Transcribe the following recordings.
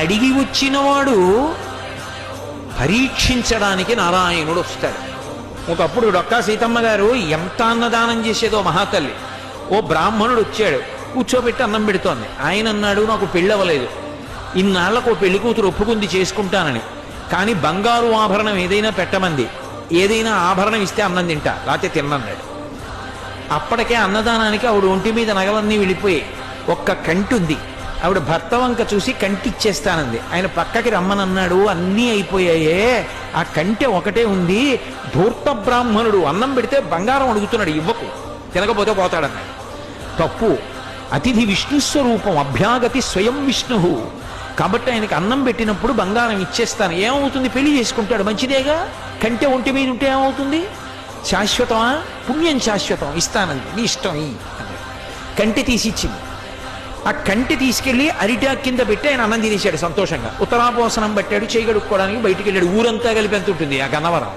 అడిగి వచ్చినవాడు పరీక్షించడానికి నారాయణుడు వస్తాడు. ఒకప్పుడు డొక్కా సీతమ్మ గారు ఎంత అన్నదానం చేసేదో మహాతల్లి. ఓ బ్రాహ్మణుడు వచ్చాడు, కూర్చోబెట్టి అన్నం పెడుతోంది. ఆయన అన్నాడు, నాకు పెళ్ళవలేదు, ఇన్నాళ్లకు ఓ పెళ్లి కూతురు ఒప్పుకుంది చేసుకుంటానని, కానీ బంగారు ఆభరణం ఏదైనా పెట్టమంది, ఏదైనా ఆభరణం ఇస్తే అన్నం తింటా, లేకపోతే తిన్నన్నాడు. అప్పటికే అన్నదానానికి ఆవిడ ఒంటి మీద నగలన్నీ వెళ్ళిపోయి ఒక్క కంటి ఉంది. ఆవిడ భర్త వంక చూసి కంటి ఇచ్చేస్తానంది. ఆయన పక్కకి రమ్మనన్నాడు, అన్నీ అయిపోయాయే, ఆ కంటె ఒకటే ఉంది. ధూర్త బ్రాహ్మణుడు అన్నం పెడితే బంగారం అడుగుతున్నాడు, ఇవ్వకు, తినకపోతే పోతాడన్నాడు. తప్పు. అతిథి విష్ణు స్వరూపం, అభ్యాగతి స్వయం విష్ణు. కాబట్టి ఆయనకి అన్నం పెట్టినప్పుడు బంగారం ఇచ్చేస్తాను. ఏమవుతుంది, పెళ్లి చేసుకుంటాడు, మంచిదేగా. కంటె ఒంటి మీద ఉంటే ఏమవుతుంది, శాశ్వతమా? పుణ్యం శాశ్వతం, ఇస్తానంది, నీ ఇష్టం ఈ అన్నాడు. కంటె తీసి ఇచ్చింది. ఆ కంటి తీసుకెళ్లి అరిటాక్ కింద పెట్టి ఆయన అన్నం తినేశాడు సంతోషంగా. ఉత్తరాపోసనం పట్టాడు, చేయగడుక్కోవడానికి బయటికి వెళ్ళాడు. ఊరంతా కలిపి ఎంత ఉంటుంది ఆ గన్నవరం.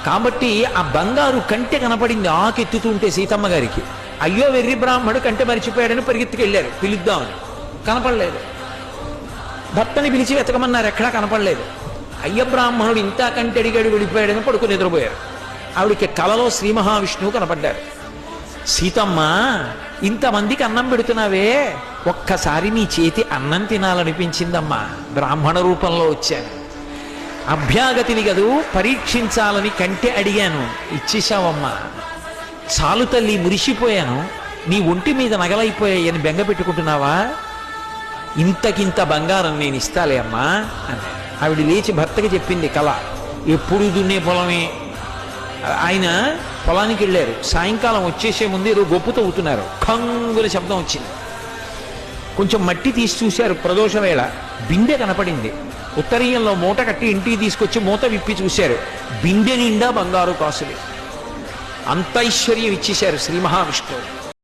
కాబట్టి ఆ బంగారు కంటె కనపడింది ఆకెత్తుతుంటే సీతమ్మ గారికి. అయ్యో వెర్రి బ్రాహ్మడు కంటె మరిచిపోయాడని పరిగెత్తుకెళ్ళారు పిలుద్దామని. కనపడలేదు. భర్తని పిలిచి వెతకమన్నారు, ఎక్కడా కనపడలేదు. అయ్య బ్రాహ్మణుడు ఇంత కంటె అడిగాడు, వెళ్ళిపోయాడని పడుకుని నిద్రపోయారు. ఆవిడికి కలలో శ్రీ మహావిష్ణువు కనపడ్డారు. సీతమ్మ, ఇంతమందికి అన్నం పెడుతున్నావే, ఒక్కసారి నీ చేతి అన్నం తినాలనిపించిందమ్మా, బ్రాహ్మణ రూపంలో వచ్చాను. అభ్యాగతిని గదు పరీక్షించాలని కంటె అడిగాను, ఇచ్చేశావమ్మా. చాలు తల్లి, మురిసిపోయాను, నీ ఒంటి మీద నగలైపోయాయని బెంగ పెట్టుకుంటున్నావా? ఇంతకింత బంగారం నేను ఇస్తాలే అమ్మా అని ఆవిడ లేచి భర్తకి చెప్పింది కళ. ఎప్పుడు దున్నే పొలమే. ఆయన పొలానికి వెళ్ళారు. సాయంకాలం వచ్చేసే ముందు ఏదో గొప్పు తవ్వుతున్నారు. కంగుల శబ్దం వచ్చింది. కొంచెం మట్టి తీసి చూశారు. ప్రదోష వేళ బిందె కనపడింది. ఉత్తరీయంలో మూట కట్టి ఇంటికి తీసుకొచ్చి మూత విప్పి చూశారు. బిందె నిండా బంగారు కాసులు. అంత ఐశ్వర్యం ఇచ్చేశారు శ్రీ మహావిష్ణువు.